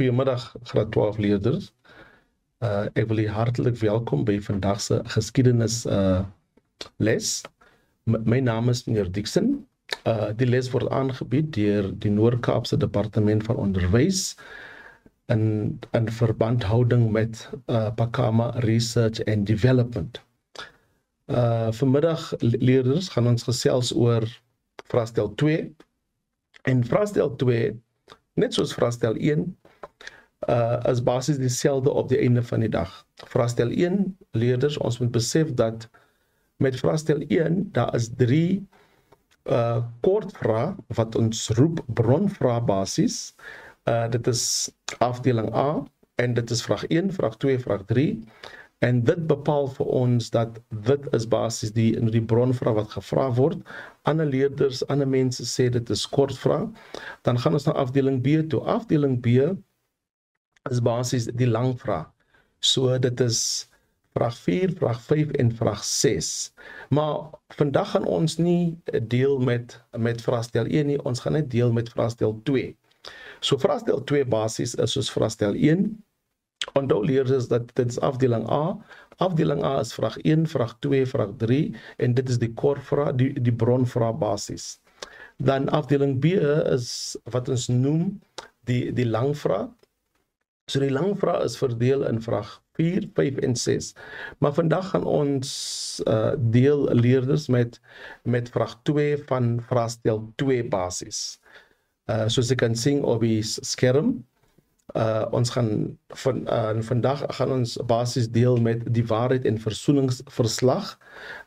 Goeiemiddag graad 12 leerders. Ek wil julle hartlik welkom by vandag se geskiedenis les. My naam is meneer Dixon. Die les word aangebied deur die Noord-Kaapse Departement van Onderwys in verbandhouding met Pakama Research and Development. Vanmiddag leerders gaan ons gesels oor vraestel 2. En vraestel 2, net soos vraestel 1, is basies dieselfde op die einde van die dag. Vraestel 1, leerders, ons moet besef dat met vraestel 1, daar is 3 kortvrae wat ons roep bronvrae basis. Dit is afdeling A, en dit is vraag 1, vraag 2, vraag 3. En dit bepaal vir ons dat dit is basies die bronvraag wat gevra word. Ander leerders, ander mense sê dit is kortvraag. Dan gaan ons na afdeling B toe. Afdeling B is basies die langvraag. So dit is vraag 4, vraag 5 en vraag 6. Maar vandag gaan ons nie deel met vraestel 1 nie, ons gaan net deel met vraestel 2. So vraestel 2 basis is soos vraestel 1. Onthou leerders dat dit is afdeling A. Afdeling A is vraag 1, vraag 2, vraag 3 en dit is die kortvraag, die bronvraag basis. Dan afdeling B is wat ons noem die langvraag. So die langvraag is verdeel in vraag 4, 5 en 6. Maar vandag gaan ons deel leerders met vraag 2 van vraestel 2 basis. Soos jy kan sien op die skerm. Ons gaan vandag gaan ons basis deel met die waarheid en versoeningsverslag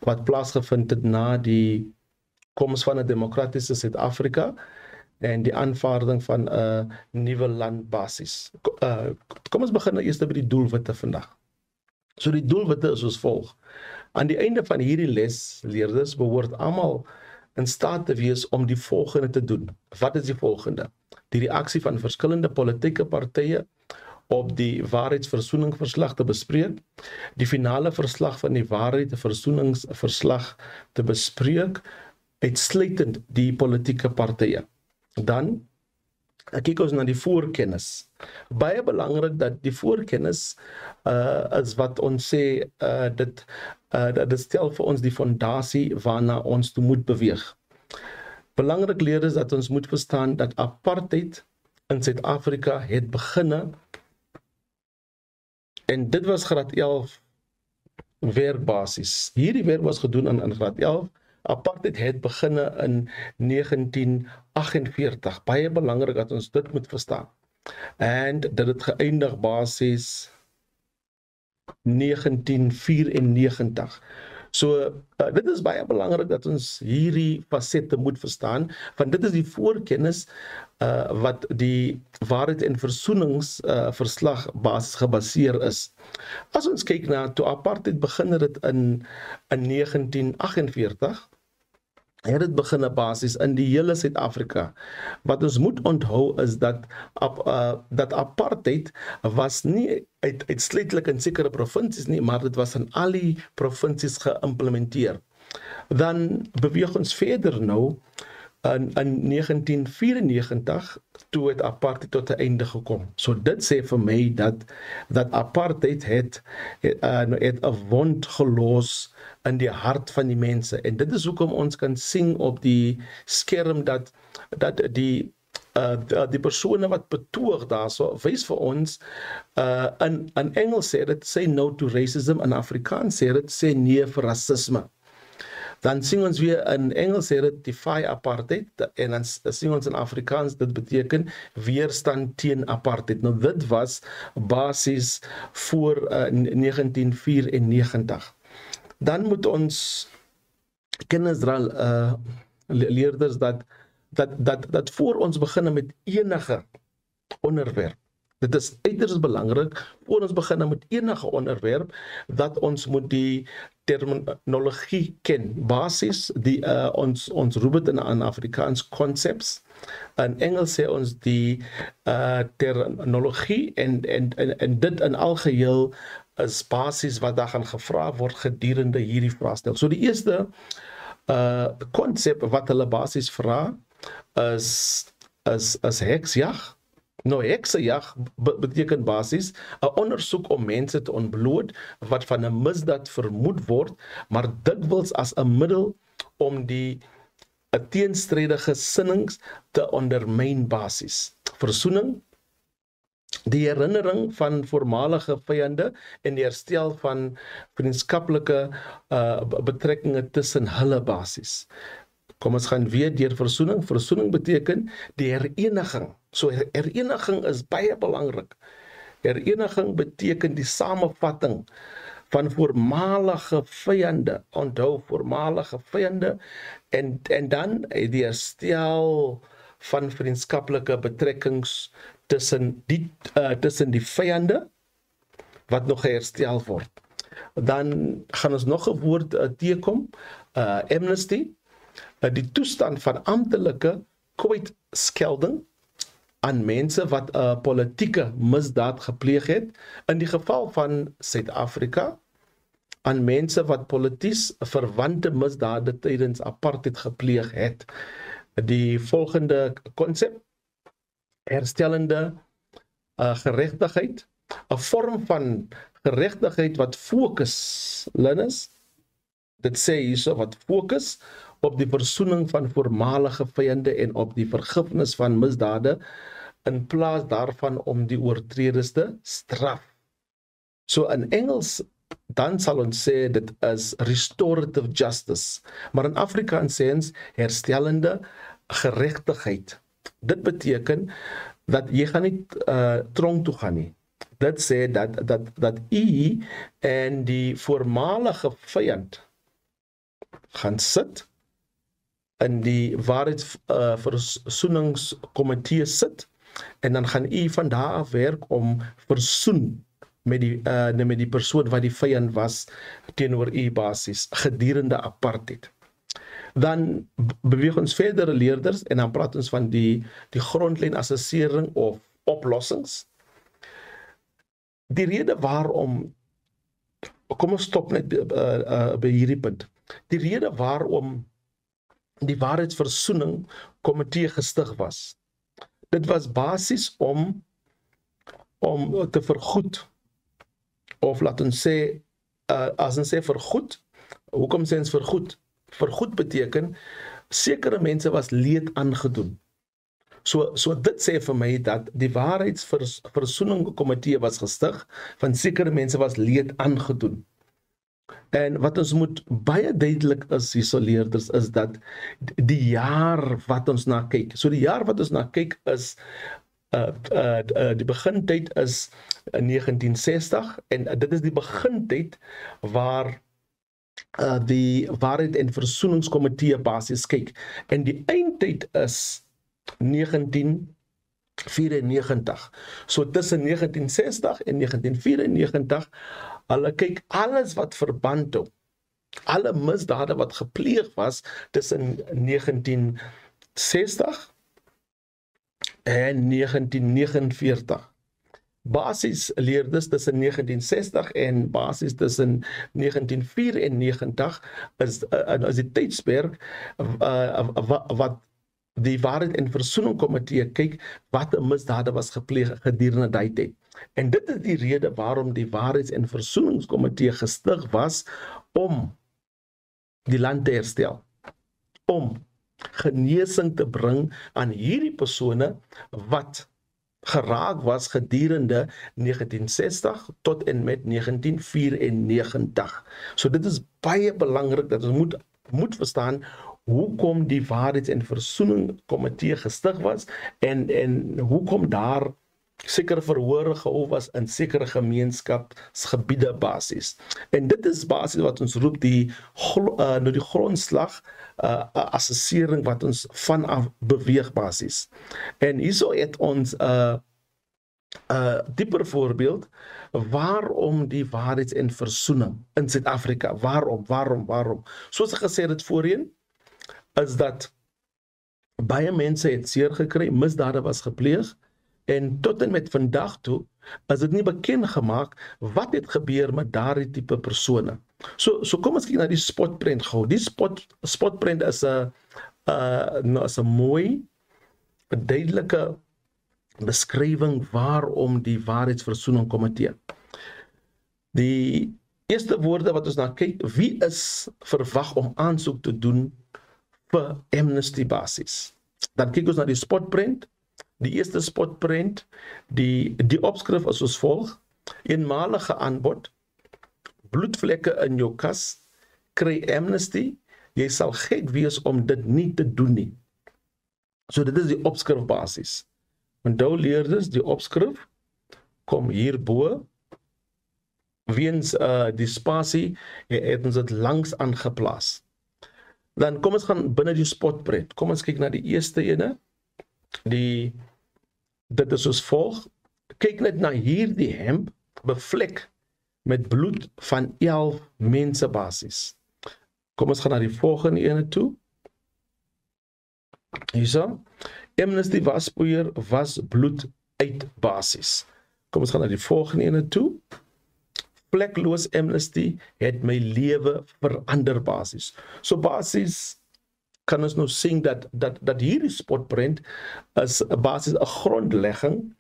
wat plaasgevind het na die koms van 'n demokratiese Suid-Afrika en die aanvaarding van 'n nuwe landbasis. Kom ons begin eers by die doelwitte vandag. So die doelwitte is soos volg. Aan die einde van hierdie les, leerders, behoort almal in staat te wees om die volgende te doen. Wat is die volgende? Die reaksie van verskillende politieke partye op die waarheidsversoeningsverslag te bespreek, die finale verslag van die waarheidsversoeningsverslag te bespreek, uitsluitend die politieke partye. Dan kyk ons na die voorkennis. Baie belangrik dat die voorkennis is wat ons sê, dit stel vir ons die fondasie waarna ons toe moet beweeg. Belangrik leerders dat ons moet verstaan dat apartheid in Suid-Afrika het beginne en dit was graad 11 werkbasis. Hierdie werk was gedoen in graad 11. Apartheid het beginne in 1948. Baie belangrik dat ons dit moet verstaan. En dit het geëindig basis 1994. So, dit is baie belangrik dat ons hierdie fasette moet verstaan, want dit is die voorkennis wat die waarheid en versoeningsverslag basis gebaseer is. As ons kyk na toe apartheid begin het in 1948, het dit beginne basis in die hele Suid-Afrika. Wat ons moet onthou is dat apartheid was nie uitsluitlik in sekere provinsies nie, maar dit was in al die provinsies geïmplementeer. Dan beweeg ons verder nou, in 1994, toe het apartheid tot 'n einde gekom. So dit sê vir my dat apartheid het 'n wond gelos in die hart van die mense. En dit is hoekom ons kan sien op die skerm dat die persone wat betoog daarso wys vir ons in Engels sê dit say no to racism, in Afrikaans sê dit sê nee vir rasisme. Dan sien ons weer in Engels sê dit defy apartheid en dan sien ons in Afrikaans dit beteken weerstand teen apartheid. Nou dit was basis voor 1994. Dan moet ons kennis dra leerders dat voor ons begin met enige onderwerp. Dit is uiters belangrik voor ons begin met enige onderwerp dat ons moet die terminologie ken. Basis ons roep dit in Afrikaans concepts. In Engels sê ons die terminologie en dit in algeheel is basis wat daar gaan gevra word gedurende hierdie vraestel. So die eerste konsep wat hulle basis vra is heksjag. Nou, heksejag beteken basies 'n ondersoek om mense te ontbloot wat van 'n misdaad vermoed word, maar dikwels as 'n middel om die 'n teenstrydige sinnings te ondermyn basies. Versoening, die herinnering van voormalige vyande en die herstel van vriendskaplike betrekkinge tussen hulle basies. Kom ons gaan weer deur versoening. Versoening beteken die hereniging. So hereniging is baie belangrik. Hereniging beteken die samevatting van voormalige vyande. Onthou voormalige vyande en dan die herstel van vriendskaplike betrekkings tussen die vyande wat nog herstel word. Dan gaan ons nog 'n woord teekom, amnesty, die toestand van amptelike kwytskelding aan mense wat 'n politieke misdaad gepleeg het, in die geval van Suid-Afrika, aan mense wat polities verwante misdade tydens apartheid gepleeg het. Die volgende konsep, herstellende geregtigheid, 'n vorm van geregtigheid wat fokus, Linus, dit sê hierso, wat fokus op die versoening van voormalige vyande en op die vergifnis van misdade, in plaas daarvan om die oortreders te straf. So in Engels, dan sal ons sê dit is restorative justice, maar in Afrikaans sê ons herstellende geregtigheid. Dit beteken dat jy gaan nie tronk toe gaan nie. Dit sê dat u en die voormalige vyand gaan sit in die waarheidsversoeningskomitee sit en dan gaan u van daar af werk om versoen met die persoon wat die vyand was teenoor u basis gedurende apartheid. Dan beweeg ons verder leerders en dan praat ons van die grondlyn assessering of oplossings. Die rede waarom, kom ons stop net by hierdie punt. Die rede waarom die waarheidsversoening komitee gestig was, dit was basies om te vergoed, of laat ons sê, as ons sê vergoed, hoekom sê ons vergoed? Vergoed beteken, sekere mense was leed aangedoen. So dit sê vir my dat die waarheidsversoening komitee was gestig, van sekere mense was leed aangedoen. En wat ons moet baie duidelik is, hierso leerders, is dat die jaar wat ons na kyk, so die jaar wat ons na kyk is, die begintyd is 1960, en dit is die begintyd waar die waarheid en versoeningskomitee basis kyk, en die eindtyd is 1994. So tussen 1960 en 1994, hulle kyk alles wat verband hou, alle misdade wat gepleeg was tussen 1960 en 1949. Basis leerders tussen 1960 en basis tussen 1994 is die tydsperk wat die waarheid en versoening komitee kyk wat 'n misdade was gepleeg gedurende daai tyd. En dit is die rede waarom die waarheids- en versoeningskomitee gestig was om die land te herstel, om genesing te bring aan hierdie persone wat geraak was gedurende 1960 tot en met 1994. So dit is baie belangrik dat ons moet verstaan hoekom die waarheids- en versoeningskomitee gestig was en hoekom daar sekere verhore gehou was in sekere gemeenskapsgebiede basis. En dit is basis wat ons roep die grondslag assessering wat ons vanaf beweeg basis. En hierso het ons dieper voorbeeld waarom die waarheids- en versoening in Suid-Afrika, waarom? Soos ek gesê het voorheen, is dat baie mense het seer gekry, misdade was gepleeg, en tot en met vandag toe is dit nie bekend gemaak wat het gebeur met daardie tipe persone. So kom ons kyk na die spotprent gou. Die spotprent is 'n mooi, 'n duidelike beskrywing waarom die waarheidsversoening komitee. Die eerste woorde wat ons na kyk, wie is verwag om aansoek te doen vir amnesty basis? Dan kyk ons na die spotprent. Die eerste spotprent, die opskrif is soos volg: eenmalige aanbod, bloedvlekke in jou kas, kry amnesty, jy sal gek wees om dit nie te doen nie. So dit is die opskrif basis. Onthou leerders, die opskrif kom hierbo. Weens die spasie het ons dit langs aangeplaas. Dan kom ons gaan binne die spotprent. Kom ons kyk na die eerste ene. Dit is soos volg. Kyk net na hierdie hemp bevlek met bloed van 11 mense basis. Kom ons gaan na die volgende ene toe. Hierso. Amnesty waspoeier was bloed uit basis. Kom ons gaan na die volgende ene toe. Vlekloos amnesty het my lewe verander basis. So basis kan ons nou sien dat hierdie spotprent is basis 'n grondlegging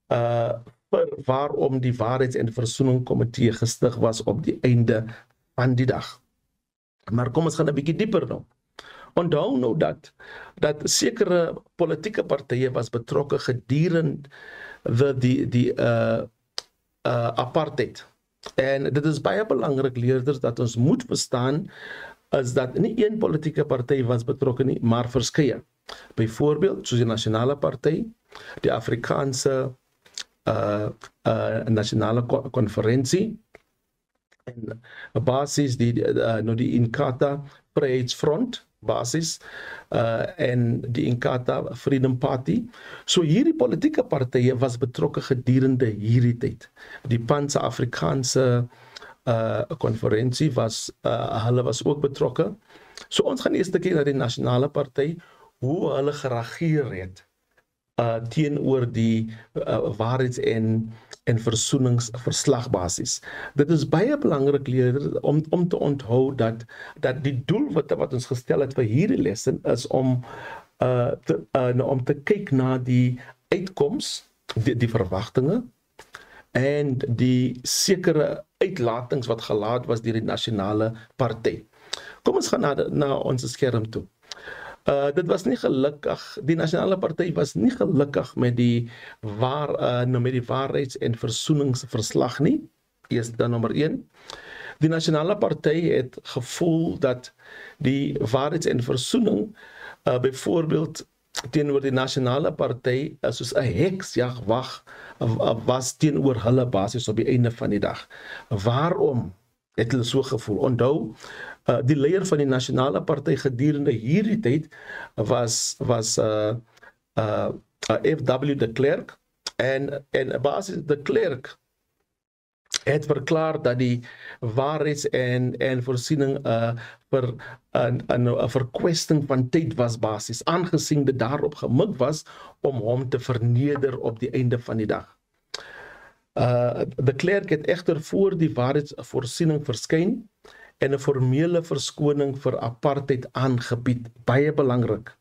vir waarom die waarheids- en versoening komitee gestig was op die einde van die dag. Maar kom ons gaan 'n bietjie dieper nou. Onthou nou dat sekere politieke partye was betrokke gedurende die apartheid. En dit is baie belangrik leerders dat ons moet verstaan is dat nie een politieke party was betrokke nie, maar verskeie. Byvoorbeeld soos die Nasionale Party, die Afrikaanse Nasionale Konferensie en basis die Inkatha Vryheidsfront basis en die Inkatha Freedom Party. So hierdie politieke partye was betrokke gedurende hierdie tyd. Die Pan-Afrikaanse konferensie hulle was ook betrokke. So ons gaan eers kyk na die Nasionale Party, hoe hulle gereageer het teenoor die waarheids- en versoeningsverslagbasis. Dit is baie belangrik leerders om te onthou dat die doel wat ons gestel het vir hierdie lessen is om te kyk na die uitkoms, die verwagtinge en die sekere uitlatings wat gelaat was deur die Nasionale Party. Kom ons gaan na ons skerm toe. Dit was nie gelukkig, die Nasionale Party was nie gelukkig met die waarheids- en versoeningsverslag nie. Eers dan nommer 1. Die Nasionale Party het gevoel dat die waarheids- en versoening byvoorbeeld teenoor die Nasionale Party soos 'n heksjag was teenoor hulle basis op die einde van die dag. Waarom het hulle so gevoel? Onthou, die leier van die Nasionale Party gedurende hierdie tyd was F.W. de Klerk en basis de Klerk het verklaar dat die waarheids- en voorsiening vir 'n verkwesting van tyd was basis, aangesien dit daarop gemik was om hom te verneder op die einde van die dag. De Klerk het egter voor die waarheidsvoorsiening verskyn en 'n formele verskoning vir apartheid aangebied, baie belangrik.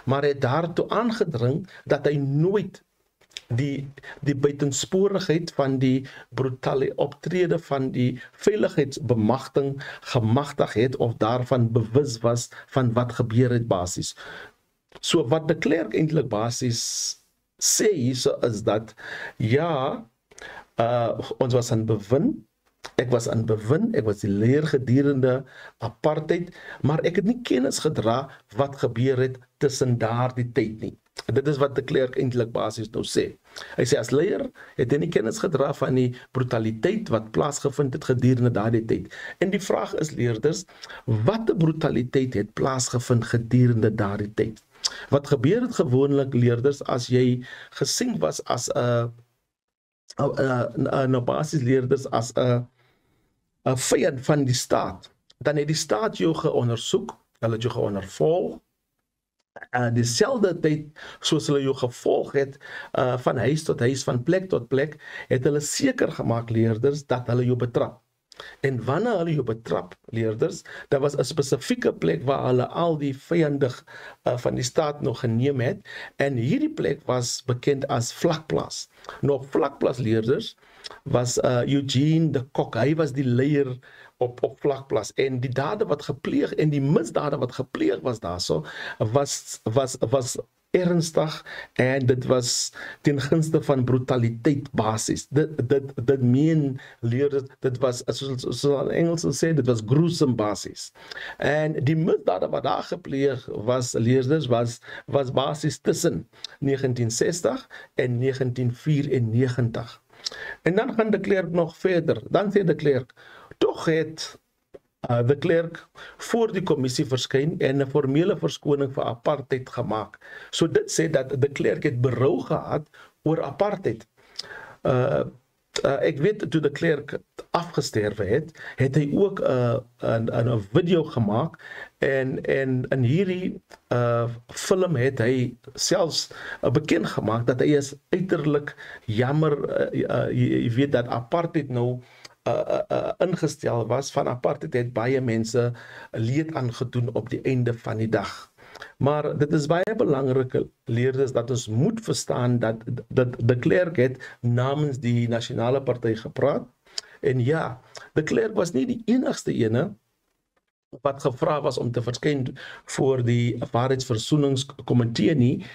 Maar het daartoe aangedring dat hy nooit die buitensporigheid van die brutale optrede van die veiligheidsbemagtiging gemagtig het of daarvan bewus was van wat gebeur het basis. So wat de Klerk eintlik basis sê hierso is dat ja, ons was aan bewin, ek was die leier gedurende apartheid, maar ek het nie kennis gedra wat gebeur het tussen daardie tyd nie. Dit is wat de Klerk eintlik basis nou sê. Hy sê as leier het hy nie kennis gedra van die brutaliteit wat plaasgevind het gedurende daardie tyd. En die vraag is leerders, watter brutaliteit het plaasgevind gedurende daardie tyd? Wat gebeur het gewoonlik leerders as jy gesien was as 'n basis leerders as 'n vyand van die staat, dan het die staat jou geondersoek, hulle het jou geondervolg, dieselfde tyd soos hulle jou gevolg het, van huis tot huis, van plek tot plek, het hulle seker gemaak leerders dat hulle jou betrap. En wanneer hulle jou betrap, leerders, daar was 'n spesifieke plek waar hulle al die vyandig van die staat nog geneem het, en hierdie plek was bekend as Vlakplaas. Nou Vlakplaas, leerders, was Eugene de Kock, hy was die leier op Vlakplaas, en die dade wat gepleeg en die misdade wat gepleeg was daarso was ernstig, en dit was ten gunste van brutaliteit basis. Dit meen leerders, dit was, soos in Engels sê, dit was gruesome basis. En die misdade wat daar gepleeg was, leerders, was basis tussen 1960 en 1994. En dan gaan de Klerk nog verder. Dan sê de Klerk, toch het de Klerk voor die commissie verskyn en 'n formele verskoning vir apartheid gemaak. So dit sê dat de Klerk het berou gehad oor apartheid. Ek weet toe de Klerk afgesterwe het hy ook 'n video gemaak, en in hierdie film het hy selfs bekend gemaak dat hy is uiterlik jammer, jy weet dat apartheid nou ingestel was. Van apartheid het baie mense leed aangedoen op die einde van die dag. Maar dit is baie belangrik, leerders, dat ons moet verstaan dat de Klerk het namens die Nasionale Party gepraat. En ja, de Klerk was nie die enigste ene wat gevra was om te verskyn voor die Waarheidsversoeningskomitee nie,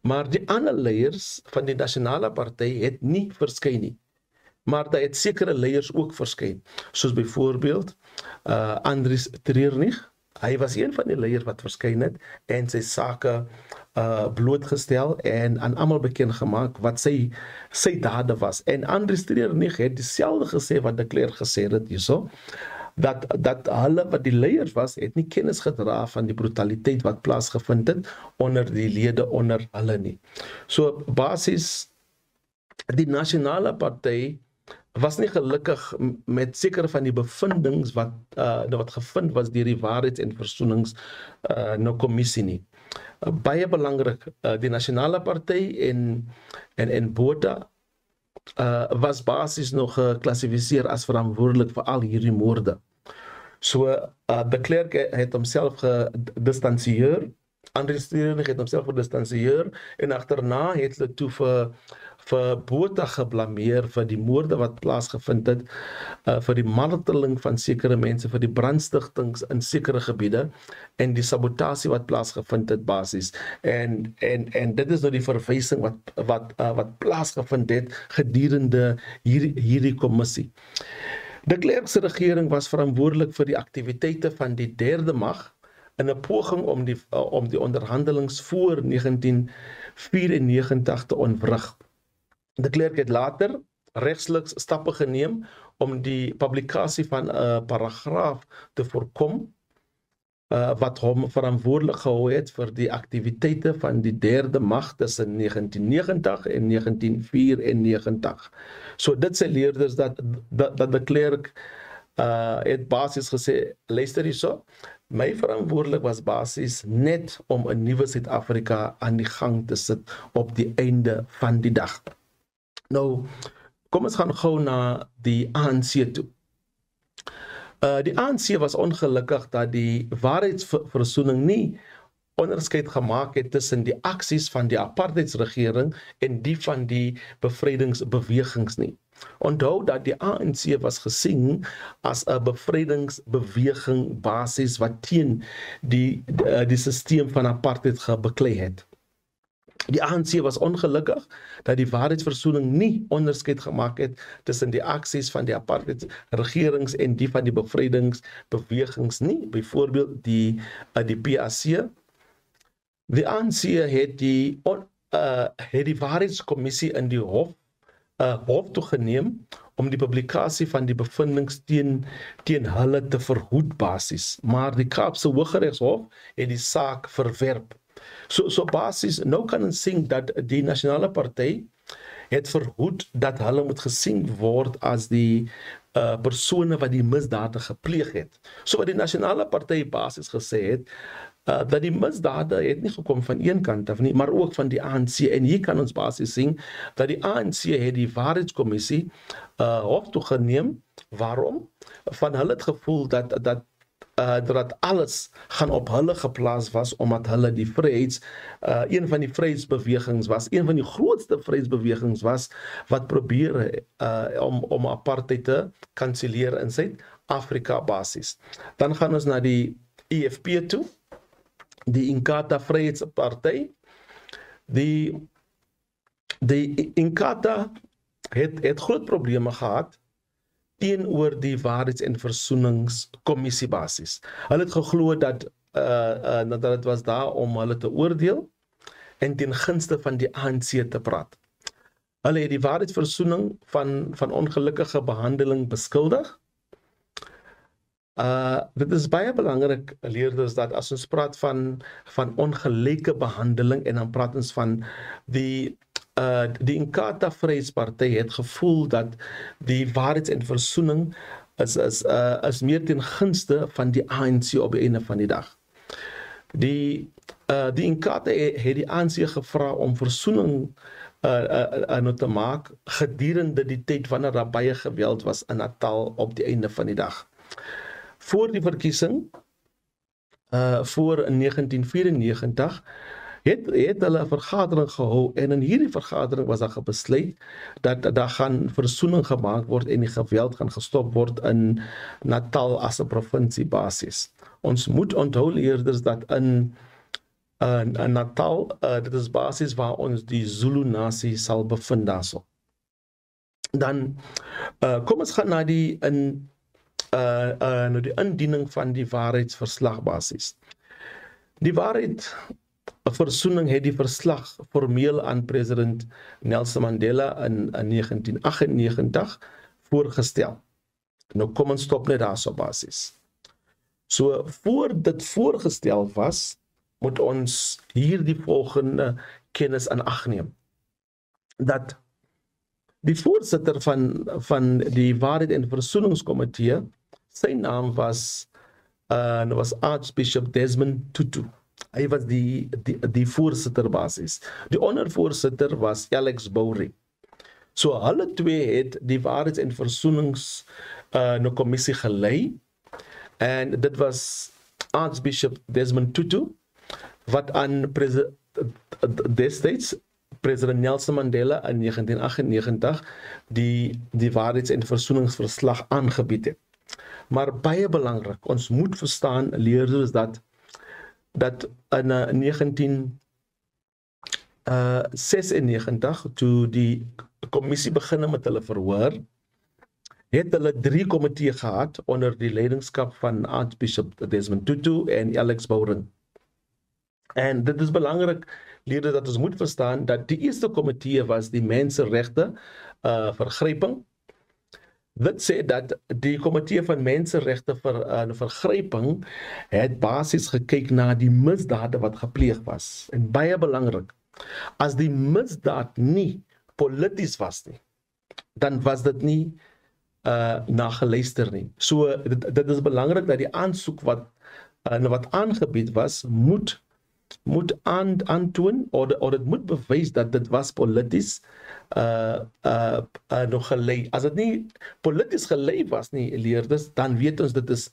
maar die ander leiers van die Nasionale Party het nie verskyn nie. Maar daar het sekere leiers ook verskyn, soos byvoorbeeld Andries Treurnig. Hy was een van die leiers wat verskyn het en sy sake blootgestel en aan almal bekend gemaak wat sy dade was. En Andries Treurnig het dieselfde gesê wat de Klerk gesê het hierso, dat hulle wat die leiers was, het nie kennis gedra van die brutaliteit wat plaasgevind het onder die lede onder hulle nie. So basis, die Nasionale Party was nie gelukkig met sekere van die bevindings wat gevind was deur die Waarheids- en Versoeningskommissie nie. Baie belangrik, die Nasionale Party en Botha was basis nog geklassifiseer as verantwoordelik vir al hierdie moorde. So de Klerk het homself gedistansieer, Andries Treurnig het homself gedistansieer, en agterna het hulle toe vir Botha geblameer vir die moorde wat plaasgevind het, vir die marteling van sekere mense, vir die brandstigtings in sekere gebiede, en die sabotasie wat plaasgevind het basis. En dit is nou die verwysing wat plaasgevind het gedurende hierdie kommissie. De Klerk se regering was verantwoordelik vir die aktiwiteite van die derde mag in 'n poging om die onderhandelings voor 1994 te ontwrig. De Klerk het later regsliks stappe geneem om die publikasie van 'n paragraaf te voorkom wat hom verantwoordelik gehou het vir die aktiwiteite van die derde mag tussen 1990 en 1994. So dit sê leerders dat de Klerk het basis gesê, luister hierso, my verantwoordelik was basis net om 'n nuwe Suid-Afrika aan die gang te sit op die einde van die dag. Nou, kom ons gaan gou na die ANC toe. Die ANC was ongelukkig dat die Waarheidsversoening nie onderskeid gemaak het tussen die aksies van die apartheidsregering en die van die bevrydingsbewegings nie. Onthou dat die ANC was gesien as 'n bevrydingsbeweging basis wat teen die stelsel van apartheid gebeklei het. Die ANC was ongelukkig dat die Waarheidsversoening nie onderskeid gemaak het tussen die aksies van die apartheidsregerings en die van die bevrydingsbewegings nie, byvoorbeeld die PAC. Die ANC het die Waarheidskommissie in die hof toegeneem om die publikasie van die bevindings teen hulle te verhoed basis, maar die Kaapse Hooggeregshof het die saak verwerp. So basis, nou kan ons sien dat die Nasionale Party het verhoed dat hulle moet gesien word as die persone wat die misdade gepleeg het. So wat die Nasionale Party basis gesê het, dat die misdade het nie gekom van een kant af nie, maar ook van die ANC. En hier kan ons basis sien dat die ANC het die Waarheidskommissie hof toe geneem, Waarom? Van hulle het gevoel dat alles gaan op hulle geplaas was, omdat hulle die een van die vryheidsbewegings was, een van die grootste vryheidsbewegings was, wat probeer om apartheid te kanselleer in Suid-Afrika basis. Dan gaan ons na die EFP toe, die Inkatha Vryheidsparty. Die Inkatha het groot probleme gehad teenoor die Waarheids- en Versoeningskommissie basis. Hulle het geglo dat dit was daar om hulle te oordeel en ten gunste van die ANC te praat. Hulle het die waarheidsversoening van ongelukkige behandeling beskuldig. Dit is baie belangrik, leerders, dat as ons praat van ongelyke behandeling en dan praat ons van die Inkatha Vryheidsparty het gevoel dat die Waarheids- en Versoening is meer ten gunste van die ANC op die einde van die dag. Die Inkatha het die ANC gevra om versoening te maak gedurende die tyd wanneer daar baie geweld was in Natal op die einde van die dag. Voor die verkiesing, voor 1994, het hulle 'n vergadering gehou en in hierdie vergadering was daar besluit dat daar gaan versoening gemaak word en die geweld gaan gestop word in Natal as 'n provinsie basis. Ons moet onthou, leerders, dat in Natal, dit is basis waar ons die Zulu nasie sal bevind daarso. Dan kom ons gaan na die indiening van die waarheidsverslag basis. Die Waarheidsversoening het die verslag formeel aan president Nelson Mandela in 1998 voorgestel. Nou kom ons stop net daarso basis. So voor dit voorgestel was, moet ons hier die volgende kennis in ag neem. Dat die voorsitter van die Waarheid- en Versoeningskomitee, sy naam was Archbishop Desmond Tutu. Hy was die voorsitter basis. Die ondervoorsitter was Alex Bourie. So hulle twee het die Waarheids- en Versoeningskommissie gelei, en dit was Archbishop Desmond Tutu, wat aan destijds president Nelson Mandela in 1998 die Waarheids- en Versoeningsverslag aangebied het. Maar baie belangrik, ons moet verstaan, leerders, dat in 1996, toe die kommissie begin met hulle verhoor, het hulle 3 komitee gehad onder die leidingskap van Archbishop Desmond Tutu en Alex Bourie. En dit is belangrik, leerders, dat ons moet verstaan dat die eerste komitee was die mensenregte vergryping. Dit sê dat die komitee van mensenregte vergryping het basies gekyk na die misdade wat gepleeg was. En baie belangrik, as die misdaad nie polities was nie, dan was dit nie na geluister nie. So dit is belangrik dat die aansoek wat aangebied was, moet aantoon, of dit moet bewys dat dit was polities nog gelei. As dit nie polities gelei was nie, leerders, dan weet ons dit is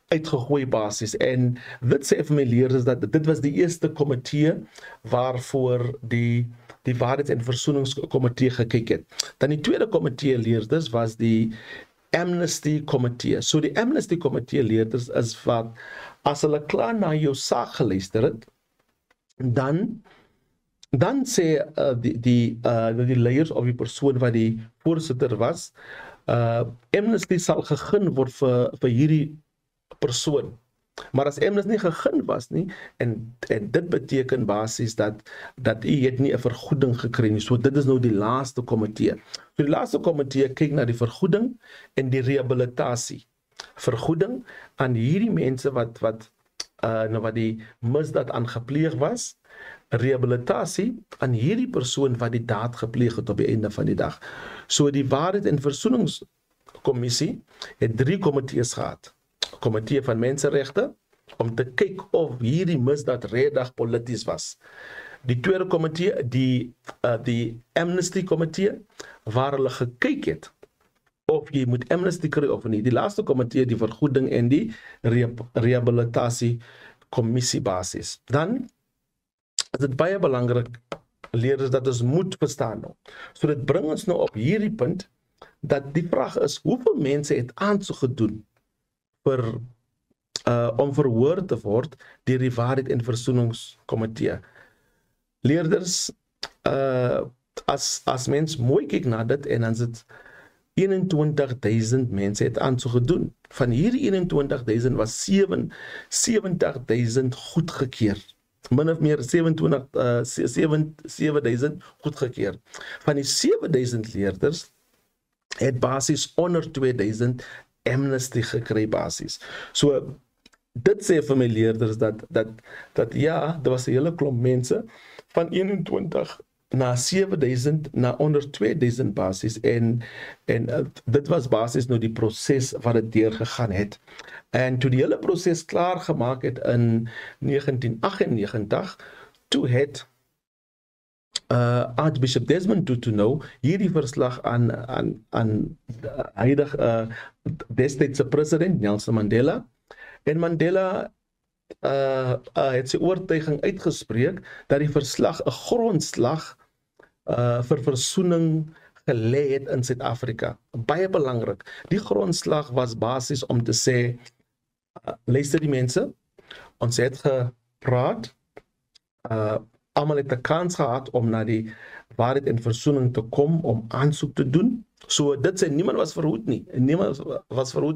uitgegooi basis. En dit sê vir my, leerders, dat dit was die eerste komitee waarvoor die Waarheids- en Versoeningskomitee gekyk het. Dan die tweede komitee, leerders, was die Amnesty Komitee. So die Amnesty Komitee, leerders, is wat as hulle klaar na jou saak geluister het, dan sê die leiers of die persoon wat die voorsitter was, amnesty sal gegee word vir hierdie persoon. Maar as amnesty nie gegee was nie, en dit beteken basies dat u het nie 'n vergoeding gekry nie. So dit is nou die laaste komitee. So die laaste komitee kyk na die vergoeding en die rehabilitasie. Vergoeding aan hierdie mense wat die misdaad aangepleeg was, rehabilitasie aan hierdie persoon wat die daad gepleeg het op die einde van die dag. So die Waarheid- en Versoeningskommissie het 3 komitees gehad. Komitee van Mensenregte, om te kyk of hierdie misdaad regtig polities was. Die tweede komitee, die Amnesty Komitee, waar hulle gekyk het of jy moet amnesty kry of nie. Die laaste komitee, die vergoeding en die rehabilitasie kommissie basis. Dan is dit baie belangrik, leerders, dat ons moet verstaan nou. So dit bring ons nou op hierdie punt, dat die vraag is, hoeveel mense het aansoek gedoen om verhoor te word deur die Waarheid en Versoeningskomitee. Leerders, as mens mooi kyk na dit, en dan is dit 21.000 mense het aansoek gedoen. Van hierdie 21.000 was 70.000 goedgekeur. Min of meer 7.000 goedgekeur. Van die 7.000 leerders het basies onder 2.000 amnesty gekry basies. So, dit sê vir my leerders dat ja, daar was 'n hele klomp mense van 21 na 7.000 na onder 2.000 basis en dit was basis nou die proses wat dit deurgegaan het. En toe die hele proses klaar gemaak het in 1998, toe het Archbishop Desmond Tutu nou hierdie verslag aan huidige destydse president Nelson Mandela, en Mandela het sy oortuiging uitgespreek dat die verslag 'n grondslag vir versoening gelê het in Suid-Afrika. Baie belangrik. Die grondslag was basies om te sê, luister die mense, ons het gepraat, almal het 'n kans gehad om na die Waarheid en Versoening te kom, om aansoek te doen. So dit sê, niemand was verhoed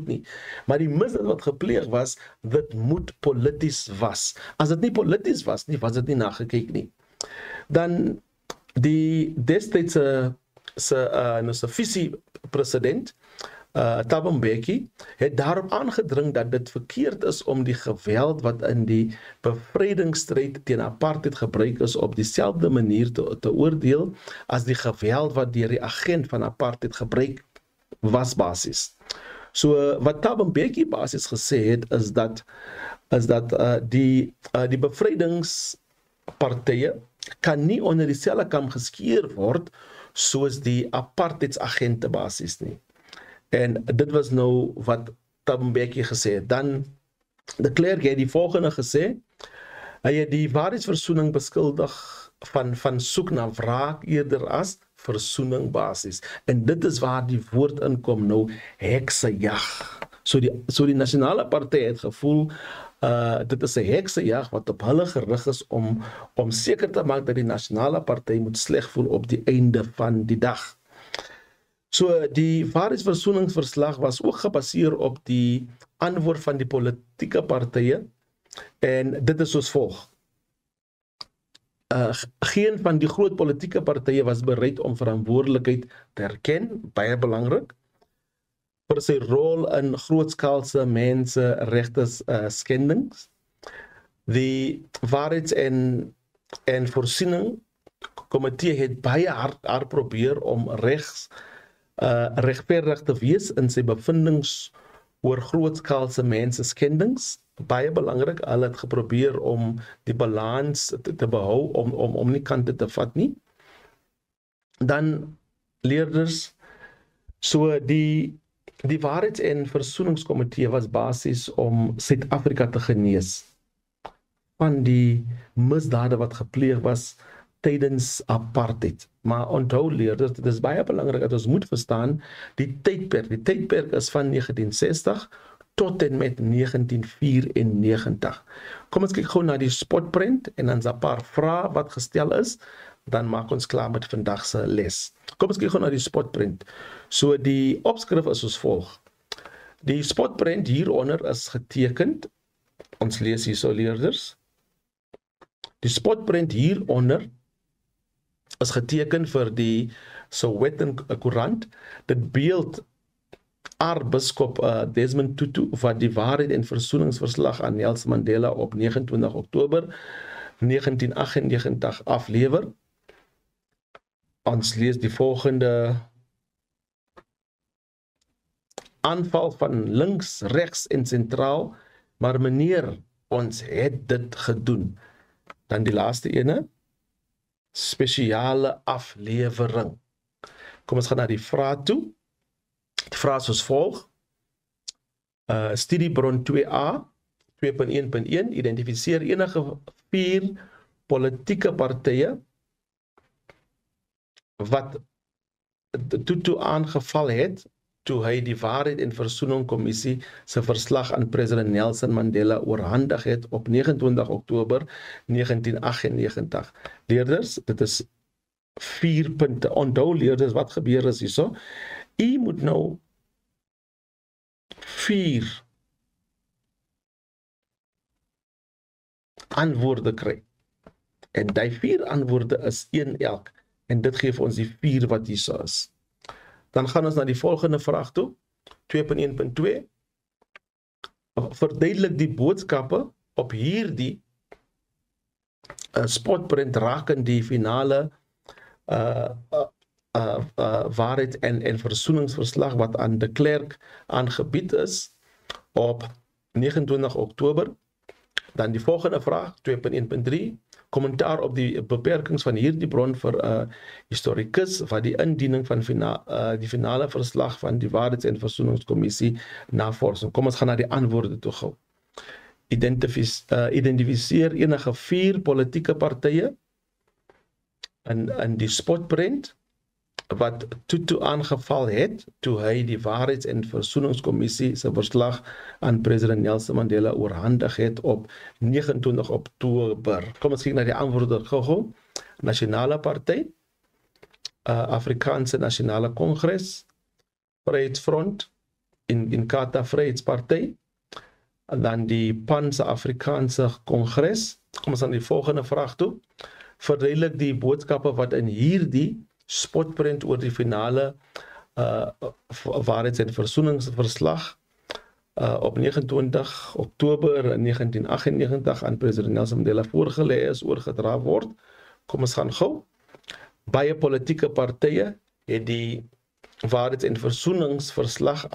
nie. Maar die misdaad wat gepleeg was, dit moet polities was. As dit nie polities was nie, was dit nie nagekyk nie. Dan die destydse visie-president, Thabo Mbeki, het daarop aangedring dat dit verkeerd is om die geweld wat in die bevrydingsstryd teen apartheid gebruik is op dieselfde manier te oordeel as die geweld wat deur die agent van apartheid gebruik was basis. So wat Thabo Mbeki basis gesê het is dat die bevrydingspartye kan nie onder dieselfde kam geskeer word soos die apartheidsagente basis nie. En dit was nou wat Thabo Mbeki gesê het. Dan de Klerk het die volgende gesê, hy het die waarheidsversoening beskuldig van soek na wraak eerder as versoening basis. En dit is waar die woord inkom nou, heksejag. So die nasionale party het gevoel, dit is 'n heksejag wat op hulle gerig is om seker te maak dat die nasionale party moet sleg voel op die einde van die dag. So die waarheidsversoeningsverslag was ook gebaseer op die antwoord van die politieke partye, en dit is soos volg. Geen van die groot politieke partye was bereid om verantwoordelikheid te erken, baie belangrik, vir sy rol in grootskaalse menseregte skendings. Die Waarheids- en Voorsiening komitee het baie hard probeer om regverdig te wees in sy bevindings oor grootskaalse menseskendings. Baie belangrik, hulle het geprobeer om die balans te behou, om nie kante te vat nie. Dan leerders, so die Waarheids- en Versoeningskomitee was basis om Suid-Afrika te genees van die misdade wat gepleeg was tydens apartheid. Maar onthou leerders, dit is baie belangrik dat ons moet verstaan, die tydperk is van 1960 tot en met 1994. Kom ons kyk gou na die spotprint, en dan is 'n paar vrae wat gestel is, dan maak ons klaar met vandag se les. Kom ons kyk gou na die spotprint. So die opskrif is soos volg. Die spotprint hieronder is getekend, ons lees hierso leerders. Die spotprint hieronder is geteken vir die Sowetan Koerant. Dit beeld aartsbiskop Desmond Tutu wat die Waarheid en Versoeningsverslag aan Nelson Mandela op 29 Oktober 1998 aflewer. Ons lees die volgende: aanval van links, regs en sentraal, maar meneer, ons het dit gedoen. Dan die laaste ene, spesiale aflewering. Kom ons gaan na die vraag toe. Die vraag is soos volg. Studiebron 2A 2.1.1 identifiseer enige 4 politieke partye wat Tutu aangeval het toe hy die Waarheid en Versoening Kommissie se verslag aan president Nelson Mandela oorhandig het op 29 Oktober 1998. Leerders, dit is 4 punte. Onthou leerders, wat gebeur is hierso? U moet nou 4 antwoorde kry. En die 4 antwoorde is 1 elk. En dit gee vir ons die 4 wat hierso is. Dan gaan ons na die volgende vraag toe. 2.1.2. Verduidelik die boodskappe op hierdie spotprint rakende die finale Waarheid en Versoeningsverslag wat aan de Klerk aangebied is op 29 Oktober. Dan die volgende vraag, 2.1.3. Kommentaar op die beperkings van hierdie bron vir historikus wat die indiening van die finale verslag van die Waarheids- en Versoeningskommissie navorsing. Kom ons gaan na die antwoorde toe gou. Identifiseer enige 4 politieke partye in die spotprint wat Tutu aangeval het toe hy die Waarheids- en Versoeningskommissie se verslag aan president Nelson Mandela oorhandig het op 29 Oktober. Kom ons kyk na die antwoorde gou. Nasionale Party, Afrikaanse Nasionale Kongres, Vryheidsfront, Inkatha Vryheidsparty, en dan die Pan-Afrikaanse Kongres. Kom ons aan die volgende vraag toe. Verduidelik die boodskappe wat in hierdie spotprint oor die finale Waarheids- en Versoeningsverslag op 29 Oktober 1998 aan president Nelson Mandela voorgelê is, oorgedra word. Kom ons gaan gou. Baie politieke partye het die Waarheids- en Versoeningsverslag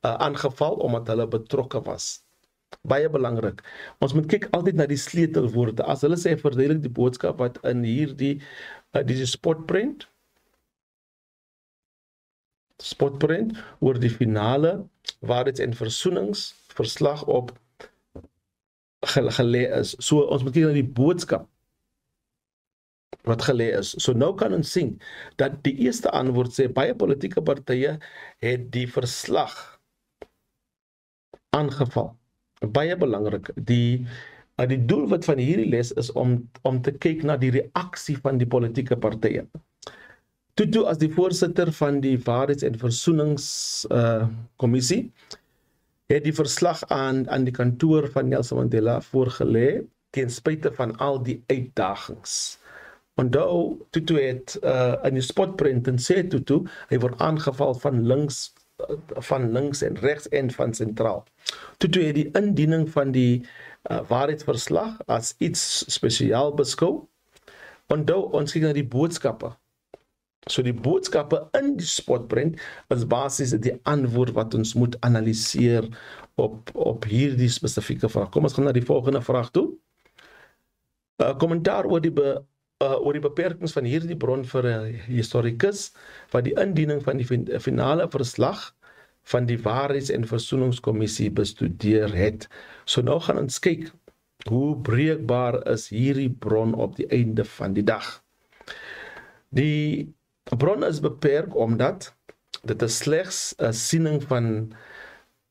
aangeval omdat hulle betrokke was. Baie belangrik. Ons moet kyk altyd na die sleutelwoorde. As hulle sê verduidelik die boodskap wat in hierdie spotprint oor die finale Waarheids- en Versoeningsverslag op gelê is. So ons moet kyk na die boodskap wat gelê is. So nou kan ons sien dat die eerste antwoord sê baie politieke partye het die verslag aangeval. Baie belangrik. Die doelwit van hierdie les is om te kyk na die reaksie van die politieke partye. Tutu as die voorsitter van die Waarheids- en Versoeningskommissie het die verslag aan die kantoor van Nelson Mandela voorgelê ten spyte van al die uitdagings. Onthou, Tutu het in die spotprint en sê Tutu, hy word aangeval van links en regs en van sentraal. Tutu het die indiening van die waarheidsverslag as iets spesiaal beskou. Onthou, ons kyk na die boodskappe. So die boodskappe in die spotprint is basies die antwoord wat ons moet analiseer op hierdie spesifieke vraag. Kom ons gaan na die volgende vraag toe. Kommentaar oor die beperkings van hierdie bron vir 'n historikus wat die indiening van die finale verslag van die Waarheids- en Versoeningskommissie bestudeer het. So nou gaan ons kyk hoe breekbaar is hierdie bron op die einde van die dag. Die bron is beperk omdat dit is slegs 'n siening van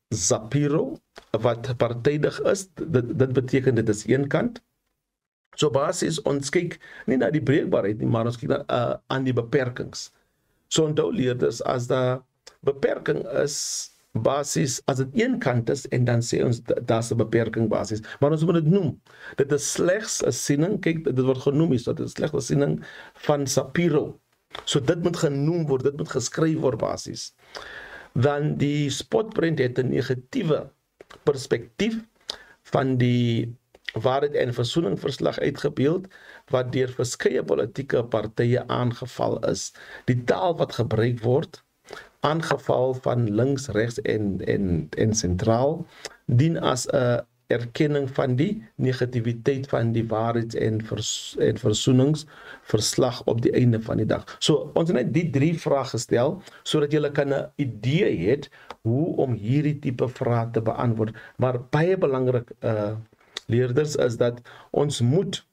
Zapiro wat partydig is. Dit beteken dit is een kant. So basies ons kyk nie na die breekbaarheid nie, maar ons kyk aan die beperkings. So onthou leerders, as daar beperking is, basies, as dit een kant is, en dan sê ons, daar's 'n beperking basies. Maar ons moet dit noem. Dit is slegs 'n siening, kyk, dit word genoem, dit is slegs 'n siening van Zapiro. So dit moet genoem word, dit moet geskryf word basies. Dan die spotprint het 'n negatiewe perspektief van die Waarheid- en Versoeningsverslag uitgebeeld, wat deur verskeie politieke partye aangeval is. Die taal wat gebruik word, aangeval van links, regs en sentraal, dien as 'n erkenning van die negativiteit van die waarheids- en versoeningsverslag op die einde van die dag. So, ons het net die 3 vrae gestel, sodat julle kan 'n idee het hoe om hierdie tipe vrae te beantwoord. Maar baie belangrik, leerders, is dat ons moet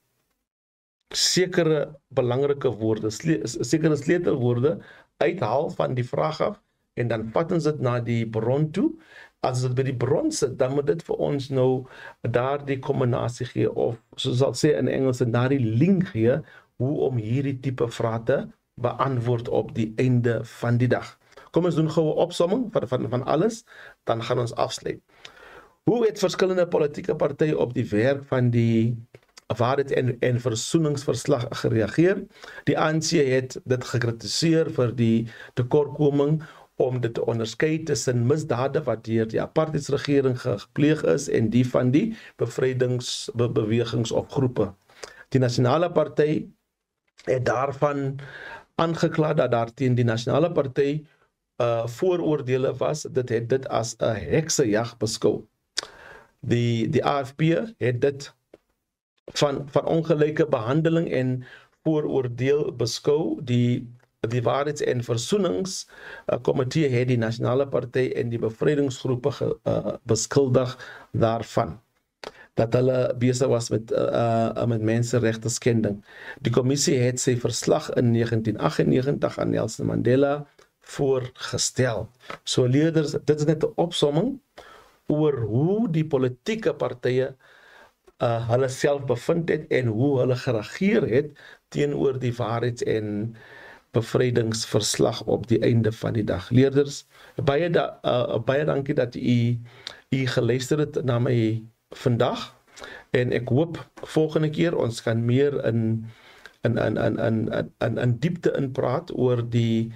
sekere belangrike woorde, sekere sleutelwoorde uithaal van die vraag af, en dan vat ons dit na die bron toe. As dit by die bron sit, dan moet dit vir ons nou daardie kombinasie gee, of soos ek sê in Engels, daardie link gee, hoe om hierdie tipe vrae te beantwoord op die einde van die dag. Kom ons doen gou 'n opsomming van alles, dan gaan ons afsluit. Hoe het verskillende politieke partye op die werk van die waarheids- en versoeningsverslag gereageer? Die ANC het dit gekritiseer vir die tekortkoming om dit te onderskei tussen misdade wat deur die apartheidsregering gepleeg is en die van die bevrydingsbewegings of groepe. Die Nasionale Party het daarvan aangekla dat daar teen die Nasionale Party vooroordele was. Dit het dit as 'n heksejag beskou. Die AFP het dit van ongelyke behandeling en vooroordeel beskou. Die waarheids- en versoeningskomitee het die Nasionale Party en die bevrydingsgroepe beskuldig daarvan, dat hulle besig was met menseregte skending. Die kommissie het sy verslag in 1998 aan Nelson Mandela voorgestel. So leerders, dit is net 'n opsomming oor hoe die politieke partye hulle self bevind het en hoe hulle gereageer het teenoor die waarheids- en bevrydingsverslag op die einde van die dag. Leerders, baie dankie dat u geluister het na my vandag, en ek hoop volgende keer ons kan meer in diepte inpraat oor die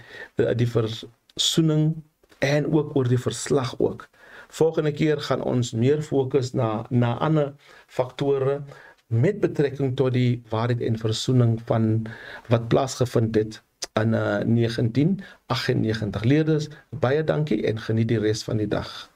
versoening en ook oor die verslag ook. Volgende keer gaan ons meer fokus na ander faktore met betrekking tot die waarheid en versoening van wat plaasgevind het in 1998. Leerders, baie dankie en geniet die res van die dag.